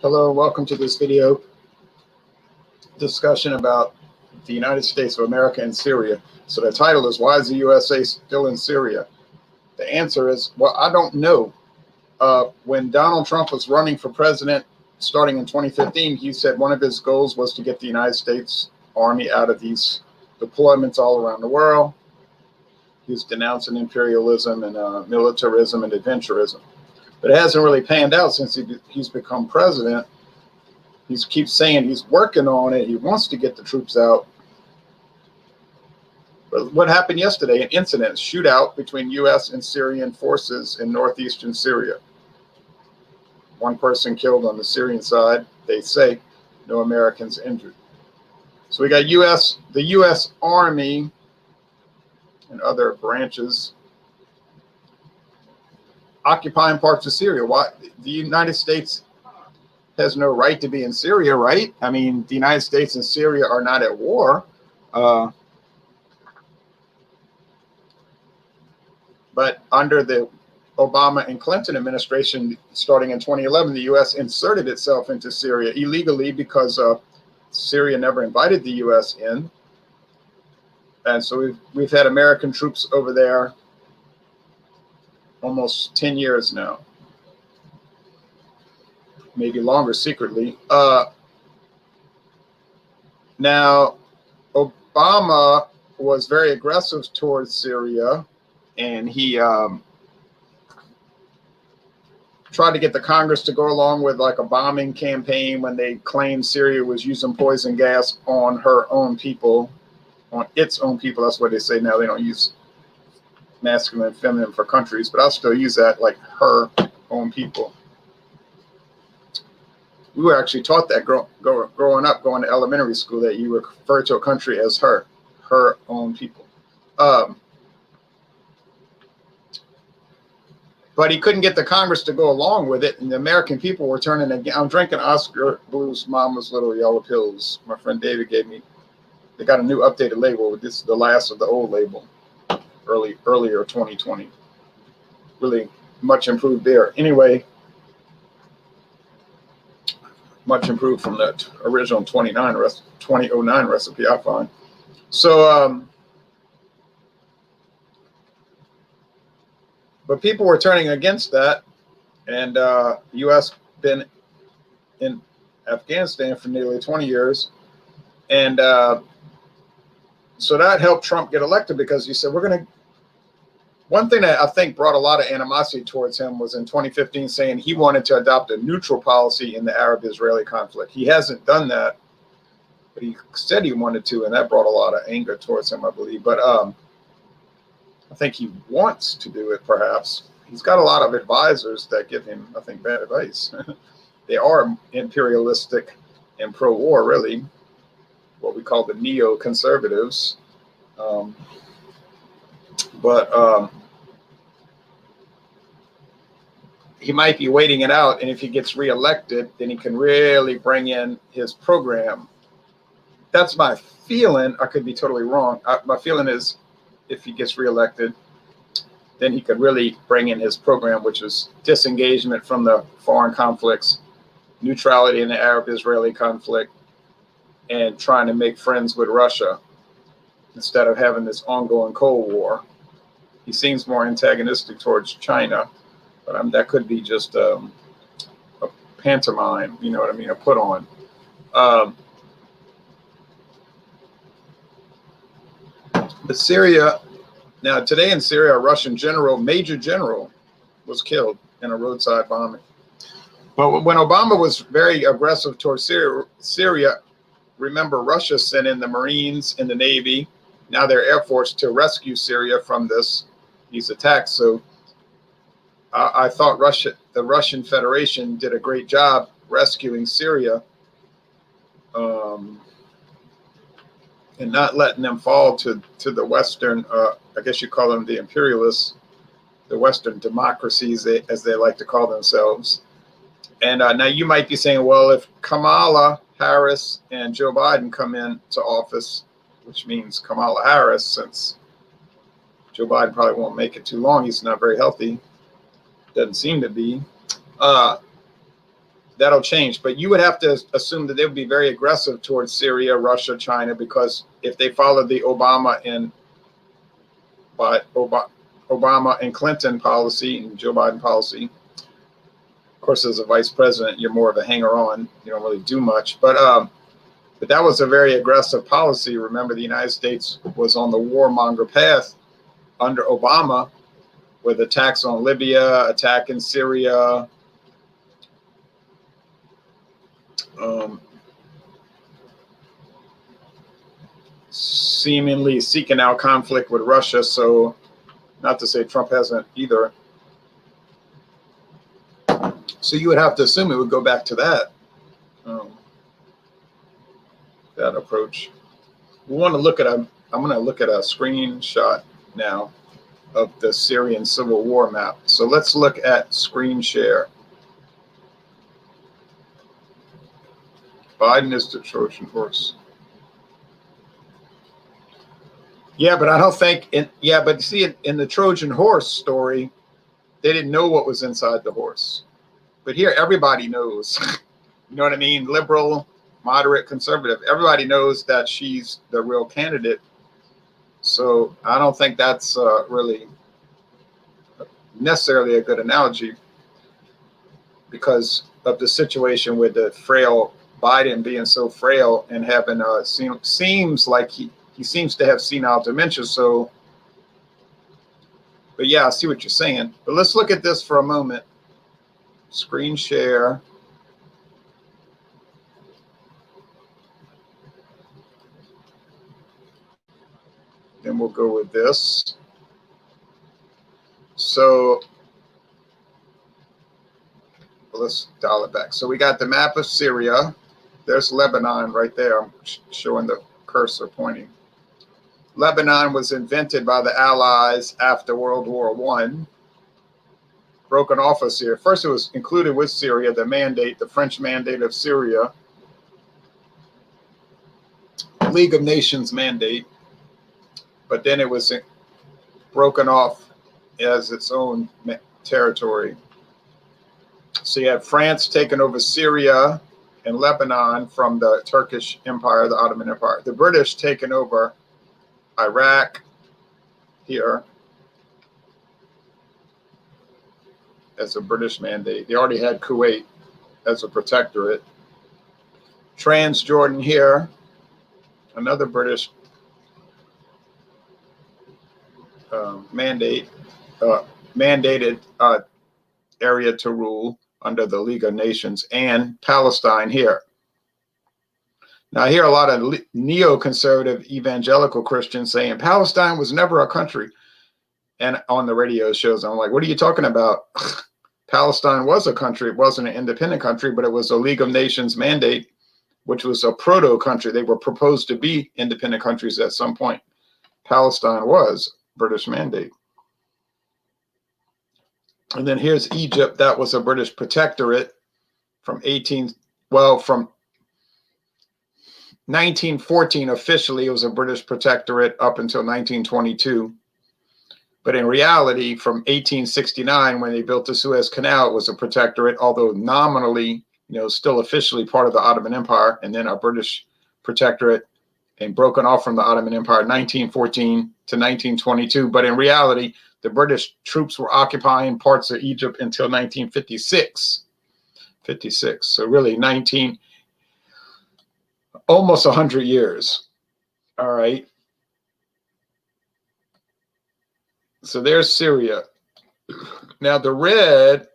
Hello, welcome to this video discussion about the United States of America and Syria. So the title is, why is the USA still in Syria? The answer is, well, I don't know. When Donald Trump was running for president starting in 2015, he said one of his goals was to get the United States Army out of these deployments all around the world. He was denouncing imperialism and militarism and adventurism. But it hasn't really panned out since he's become president. He keeps saying he's working on it. He wants to get the troops out. But what happened yesterday? An incident, shootout between U.S. and Syrian forces in northeastern Syria. One person killed on the Syrian side. They say no Americans injured. So we got the U.S. Army and other branches occupying parts of Syria. Why? The United States has no right to be in Syria, right? I mean, the United States and Syria are not at war. But under the Obama and Clinton administration, starting in 2011, the U.S. inserted itself into Syria illegally because Syria never invited the U.S. in. And so we've had American troops over there almost 10 years now, maybe longer secretly. Now, Obama was very aggressive towards Syria, and he tried to get the Congress to go along with like a bombing campaign when they claimed Syria was using poison gas on her own people, on its own people. That's what they say now. They don't use masculine and feminine for countries, but I'll still use that, like her own people. We were actually taught that growing up, going to elementary school, that you refer to a country as her own people. But he couldn't get the Congress to go along with it, and the American people were turning again. I'm drinking Oscar Blues Mama's Little Yellow Pills. My friend David gave me. They got a new updated label. This is the last of the old label. Earlier 2020, really much improved beer. Anyway, much improved from that original 2009 recipe, I find. So, but people were turning against that, and the U.S. been in Afghanistan for nearly 20 years, and so that helped Trump get elected, because he said, one thing that I think brought a lot of animosity towards him was in 2015 saying he wanted to adopt a neutral policy in the Arab-Israeli conflict. He hasn't done that, but he said he wanted to, and that brought a lot of anger towards him, I believe. But I think he wants to do it, perhaps. He's got a lot of advisors that give him, I think, bad advice. They are imperialistic and pro-war, really. What we call the neo-conservatives. But he might be waiting it out, and if he gets reelected, then he can really bring in his program. That's my feeling. I could be totally wrong. My feeling is, if he gets reelected, then he could really bring in his program, which is disengagement from the foreign conflicts, neutrality in the Arab-Israeli conflict, and trying to make friends with Russia instead of having this ongoing Cold War. He seems more antagonistic towards China, but that could be just a pantomime, you know what I mean, a put on. But Syria, now today in Syria, a Russian major general, was killed in a roadside bombing. But when Obama was very aggressive towards Syria, remember, Russia sent in the Marines and the Navy, now their Air Force, to rescue Syria from these attacks. So I thought the Russian Federation did a great job rescuing Syria, and not letting them fall to the Western, I guess you call them the imperialists, the Western democracies, as they like to call themselves. And now you might be saying, well, if Kamala Harris and Joe Biden come into office, which means Kamala Harris, since Joe Biden probably won't make it too long, he's not very healthy, doesn't seem to be, that that'll change. But you would have to assume that they would be very aggressive towards Syria, Russia, China, because if they followed the Obama and Clinton policy and Joe Biden policy, of course, as a vice president, you're more of a hanger-on. You don't really do much. But that was a very aggressive policy. Remember, the United States was on the warmonger path under Obama, with attacks on Libya, attack in Syria, seemingly seeking out conflict with Russia. So, not to say Trump hasn't either. So you would have to assume it would go back to that, that approach. We want to look at I'm going to look at a screenshot now of the Syrian civil war map. So let's look at screen share. Biden is the Trojan horse. Yeah, but I don't think, but see, in the Trojan horse story, they didn't know what was inside the horse. But here, everybody knows. You know what I mean? Liberal, moderate, conservative. Everybody knows that she's the real candidate. So I don't think that's really necessarily a good analogy, because of the situation with the frail Biden being so frail and having seems like he seems to have senile dementia. So, but yeah, I see what you're saying. But let's look at this for a moment. Screen share. Then we'll go with this. So let's dial it back. So we got the map of Syria. There's Lebanon right there. I'm showing the cursor pointing. Lebanon was invented by the Allies after World War I. Broken off of Syria. First, it was included with Syria, the French mandate of Syria, League of Nations mandate. But then it was broken off as its own territory. So you had France taking over Syria and Lebanon from the Turkish Empire, the Ottoman Empire. The British taking over Iraq here as a British mandate. They already had Kuwait as a protectorate. Transjordan here, another British mandated area to rule under the League of Nations, and Palestine here. Now, I hear a lot of neoconservative evangelical Christians saying Palestine was never a country. And on the radio shows, I'm like, what are you talking about? Palestine was a country. It wasn't an independent country, but it was a League of Nations mandate, which was a proto-country. They were proposed to be independent countries at some point. Palestine was British mandate. And then here's Egypt. That was a British protectorate from 1914 officially. It was a British protectorate up until 1922. But in reality, from 1869, when they built the Suez Canal, it was a protectorate, although nominally, still officially part of the Ottoman Empire, and then a British protectorate, and broken off from the Ottoman Empire 1914 to 1922. But in reality, the British troops were occupying parts of Egypt until 1956. So really almost 100 years. All right. So there's Syria. Now the red,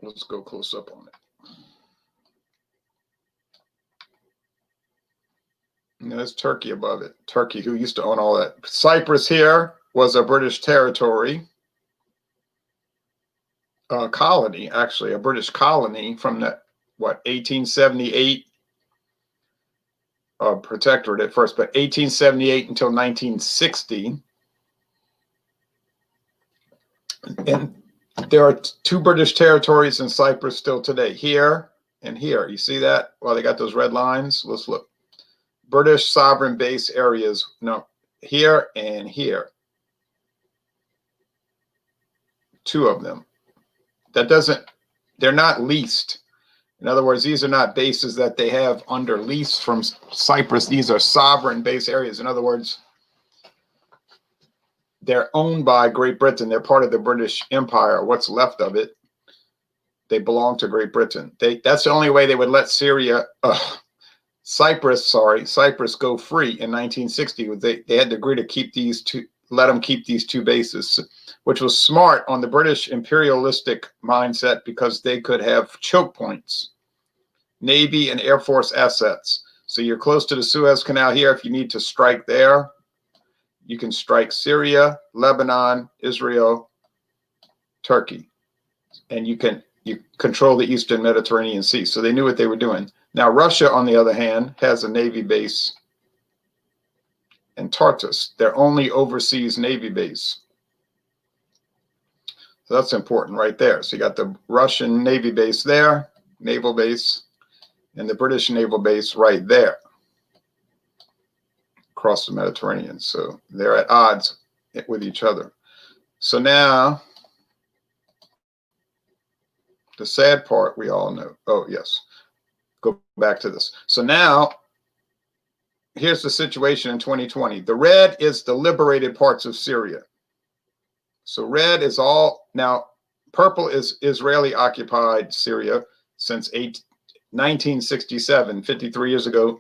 let's go close up on it. And there's Turkey above it. Turkey, who used to own all that. Cyprus here was a British territory, colony, actually, a British colony from the, 1878, protectorate at first, but 1878 until 1960. And there are two British territories in Cyprus still today, here and here. You see that? Well, they got those red lines. Let's look. British sovereign base areas, no, here and here. Two of them. That doesn't they're not leased. In other words, these are not bases that they have under lease from Cyprus. These are sovereign base areas. In other words, they're owned by Great Britain. They're part of the British Empire. What's left of it, they belong to Great Britain. That's the only way they would let Cyprus go free in 1960. They had to agree to keep these two, let them keep these two bases, which was smart on the British imperialistic mindset because they could have choke points, Navy and Air Force assets. So you're close to the Suez Canal here. If you need to strike there, you can strike Syria, Lebanon, Israel, Turkey, and you control the Eastern Mediterranean Sea. So they knew what they were doing. Now, Russia, on the other hand, has a Navy base in Tartus, their only overseas Navy base. So that's important right there. So you got the Russian Navy base there, naval base, and the British naval base right there across the Mediterranean. So they're at odds with each other. So now, the sad part we all know. Oh, yes. Go back to this. So now, here's the situation in 2020. The red is the liberated parts of Syria. So red is all, now purple is Israeli occupied Syria since 1967, 53 years ago.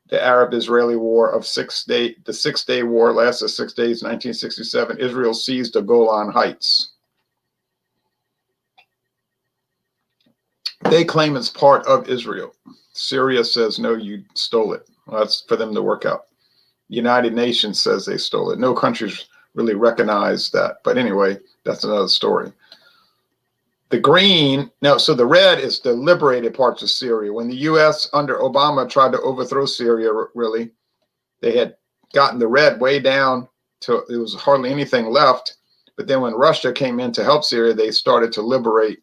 The Arab-Israeli War of the Six-Day War lasted 6 days, 1967. Israel seized the Golan Heights. They claim it's part of Israel. Syria says, no, you stole it. Well, that's for them to work out. United Nations says they stole it. No countries really recognize that. But anyway, that's another story. The green, now, so the red is the liberated parts of Syria. When the U.S. under Obama tried to overthrow Syria, really, they had gotten the red way down to, there was hardly anything left. But then when Russia came in to help Syria, they started to liberate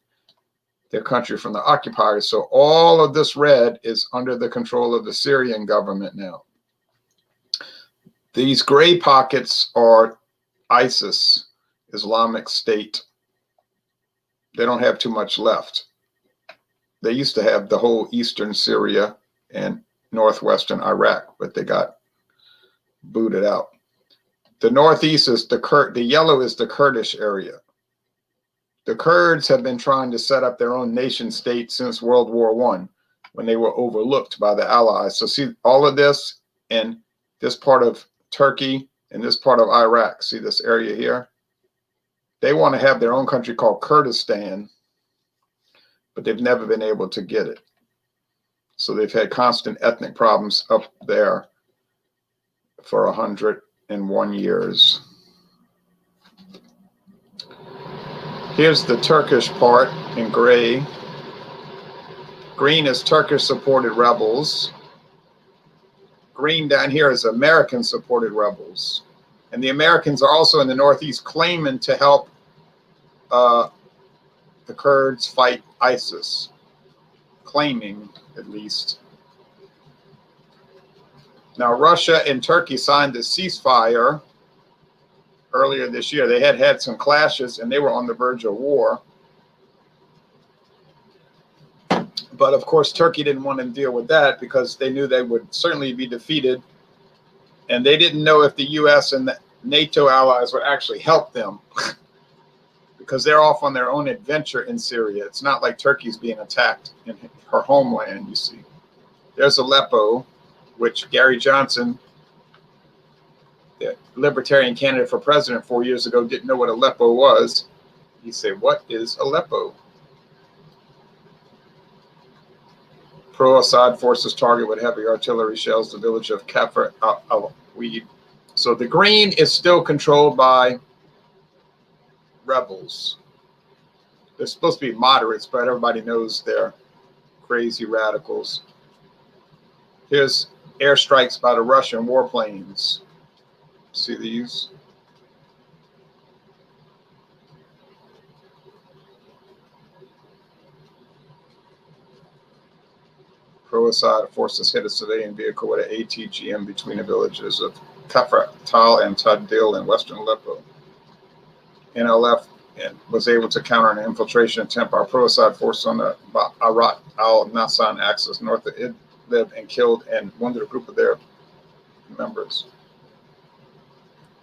their country from the occupiers. So all of this red is under the control of the Syrian government now. These gray pockets are ISIS, Islamic State. They don't have too much left. They used to have the whole eastern Syria and northwestern Iraq, but they got booted out. The northeast is the yellow is the Kurdish area. The Kurds have been trying to set up their own nation state since World War I, when they were overlooked by the Allies. So see all of this and this part of Turkey and this part of Iraq. See this area here? They want to have their own country called Kurdistan, but they've never been able to get it. So they've had constant ethnic problems up there for 101 years. Here's the Turkish part in gray. Green is Turkish-supported rebels. Green down here is American-supported rebels. And the Americans are also in the Northeast claiming to help the Kurds fight ISIS. Claiming, at least. Now, Russia and Turkey signed the ceasefire earlier this year. They had some clashes and they were on the verge of war. But of course, Turkey didn't want to deal with that because they knew they would certainly be defeated. And they didn't know if the US and the NATO allies would actually help them because they're off on their own adventure in Syria. It's not like Turkey's being attacked in her homeland, you see. There's Aleppo, which Gary Johnson, the libertarian candidate for president 4 years ago, didn't know what Aleppo was. He said, what is Aleppo? Pro-Assad forces target with heavy artillery shells the village of Kafr al-Weed. So the green is still controlled by rebels. They're supposed to be moderates, but everybody knows they're crazy radicals. Here's airstrikes by the Russian warplanes. See these? Pro-Assad forces hit a civilian vehicle with an ATGM between the villages of Kafr Tal and Tadil in western Aleppo. NLF and was able to counter an infiltration attempt by pro-Assad forces on the Arat al-Nassan axis north of Idlib and killed and wounded a group of their members.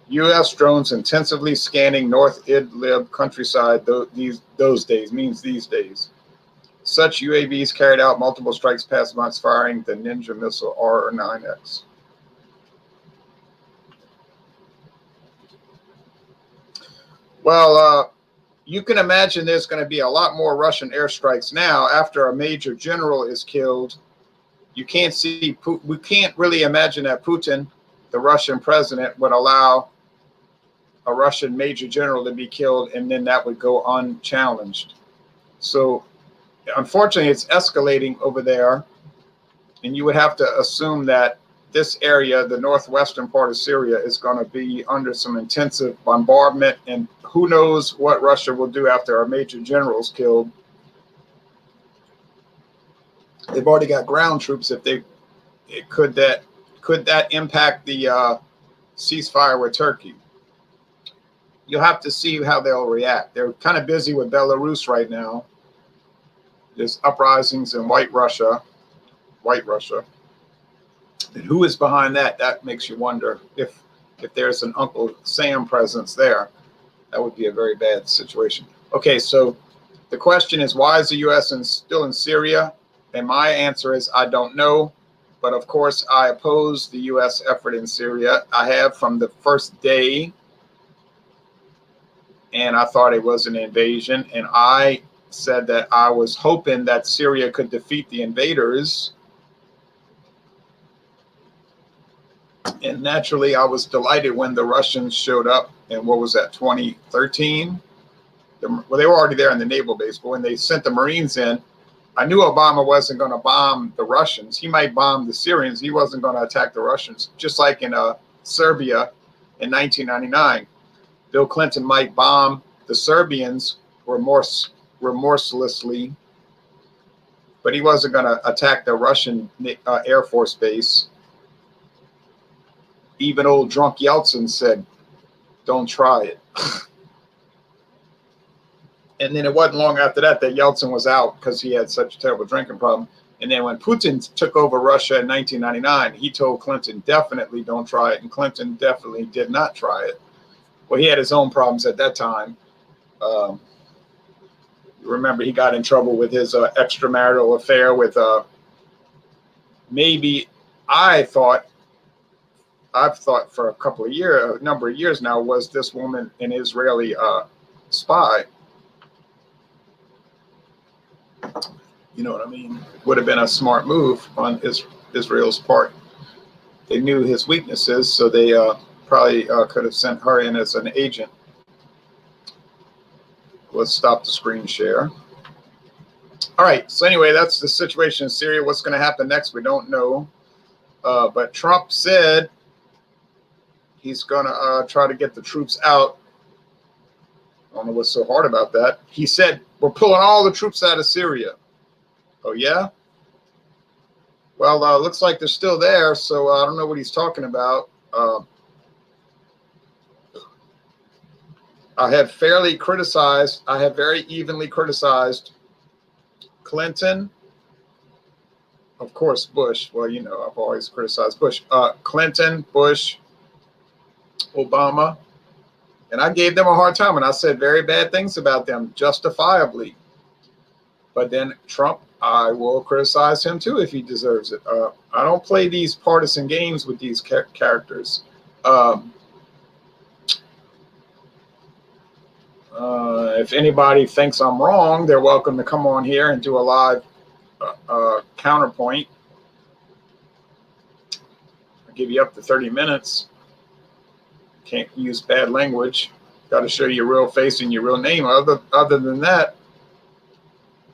U.S. drones intensively scanning North Idlib countryside those days, means these days. Such UAVs carried out multiple strikes past months firing the Ninja missile R9X. Well, you can imagine there's going to be a lot more Russian airstrikes now after a major general is killed. We can't really imagine that Putin, the Russian president, would allow a Russian major general to be killed and then that would go unchallenged. So unfortunately, it's escalating over there, and you would have to assume that this area, the northwestern part of Syria, is going to be under some intensive bombardment, and who knows what Russia will do after our major general's killed. They've already got ground troops. Could that impact the ceasefire with Turkey? You'll have to see how they'll react. They're kind of busy with Belarus right now. There's uprisings in White Russia. And who is behind that? That makes you wonder if there's an Uncle Sam presence there. That would be a very bad situation. Okay, so the question is, why is the U.S. still in Syria? And my answer is, I don't know. But of course, I oppose the U.S. effort in Syria. I have from the first day. And I thought it was an invasion. And I said that I was hoping that Syria could defeat the invaders. And naturally, I was delighted when the Russians showed up in, what was that, 2013? Well, they were already there in the naval base, but when they sent the Marines in, I knew Obama wasn't going to bomb the Russians. He might bomb the Syrians. He wasn't going to attack the Russians, just like in Serbia in 1999. Bill Clinton might bomb the Serbians remorselessly, but he wasn't going to attack the Russian Air Force base. Even old drunk Yeltsin said, don't try it. And then it wasn't long after that Yeltsin was out because he had such a terrible drinking problem. And then when Putin took over Russia in 1999, he told Clinton, definitely don't try it. And Clinton definitely did not try it. Well, he had his own problems at that time. Remember, he got in trouble with his extramarital affair with I've thought for a number of years now, was this woman an Israeli spy? You know what I mean? Would have been a smart move on Israel's part. They knew his weaknesses, so they probably could have sent her in as an agent. Let's stop the screen share. All right. So anyway, that's the situation in Syria. What's going to happen next? We don't know. But Trump said he's going to try to get the troops out. I don't know what's so hard about that. He said, we're pulling all the troops out of Syria. Oh, yeah? Well, looks like they're still there, so I don't know what he's talking about. I have very evenly criticized Clinton, of course, Bush. Well, you know, I've always criticized Bush. Clinton, Bush, Obama. And I gave them a hard time, and I said very bad things about them, justifiably. But then Trump, I will criticize him too if he deserves it. I don't play these partisan games with these characters. If anybody thinks I'm wrong, they're welcome to come on here and do a live counterpoint. I'll give you up to 30 minutes. Can't use bad language. Got to show your real face and your real name. Other than that,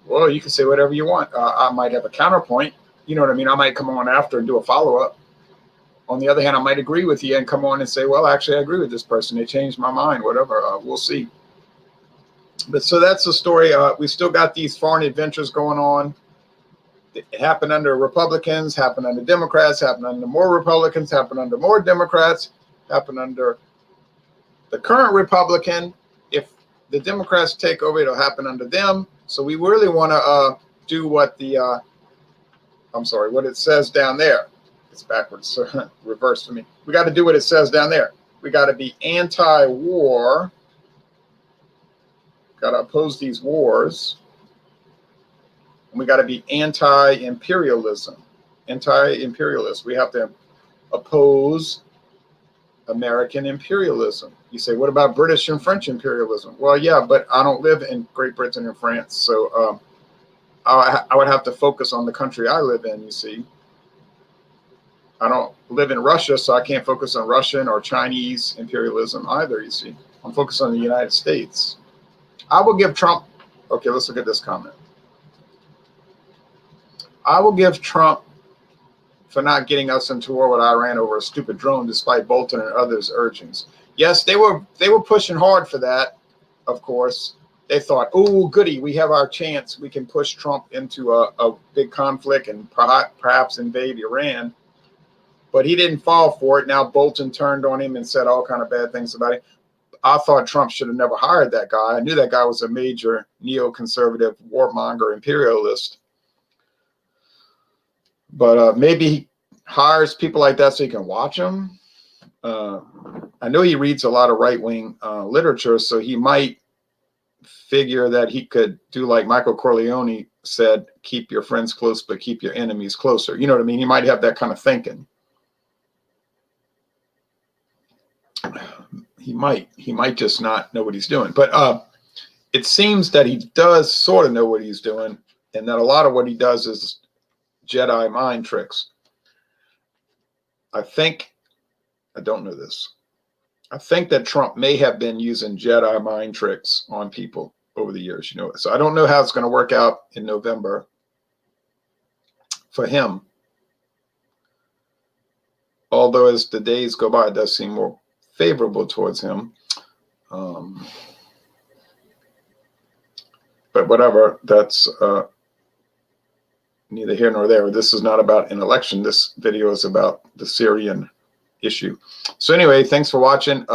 well, you can say whatever you want. I might have a counterpoint. You know what I mean? I might come on after and do a follow-up. On the other hand, I might agree with you and come on and say, well, actually, I agree with this person. They changed my mind, whatever. We'll see. But so that's the story. We still got these foreign adventures going on. It happened under Republicans, happened under Democrats, happened under more Republicans, happened under more Democrats, happened under the current Republican. If the Democrats take over, it'll happen under them. So we really want to do what the what it says down there. It's backwards, reverse for me. We got to do what it says down there. We got to be anti-war. Got to oppose these wars. And we got to be anti-imperialism. Anti-imperialist. We have to oppose American imperialism. You say, what about British and French imperialism? Well, yeah, but I don't live in Great Britain and France, so I would have to focus on the country I live in, you see. I don't live in Russia, so I can't focus on Russian or Chinese imperialism either, you see. I'm focused on the United States. I will give Trump, okay, let's look at this comment. I will give Trump for not getting us into war with Iran over a stupid drone, despite Bolton and others' urgings. Yes, they were pushing hard for that, of course. They thought, oh, goody, we have our chance. We can push Trump into a big conflict and perhaps invade Iran. But he didn't fall for it. Now Bolton turned on him and said all kind of bad things about it. I thought Trump should have never hired that guy. I knew that guy was a major neoconservative warmonger imperialist. But maybe he hires people like that so he can watch them. I know he reads a lot of right-wing literature, so he might figure that he could do like Michael Corleone said, keep your friends close, but keep your enemies closer. You know what I mean? He might have that kind of thinking. He might just not know what he's doing. But it seems that he does sort of know what he's doing, and that a lot of what he does is Jedi mind tricks. I don't know this. I think that Trump may have been using Jedi mind tricks on people over the years, you know. So I don't know how it's going to work out in November for him. Although as the days go by, it does seem more favorable towards him. But whatever, that's neither here nor there. This is not about an election. This video is about the Syrian issue. So anyway, thanks for watching.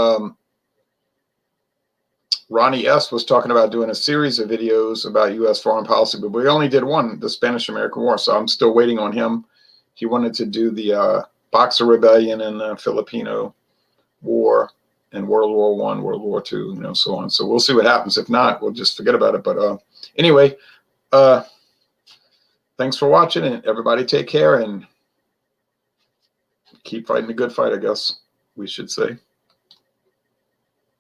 Ronnie S. was talking about doing a series of videos about U.S. foreign policy, but we only did one, the Spanish-American War, so I'm still waiting on him. He wanted to do the Boxer Rebellion and the Filipino War and World War I, World War II, you know, so on. So we'll see what happens. If not, we'll just forget about it. But anyway, thanks for watching, and everybody take care and keep fighting the good fight, I guess we should say.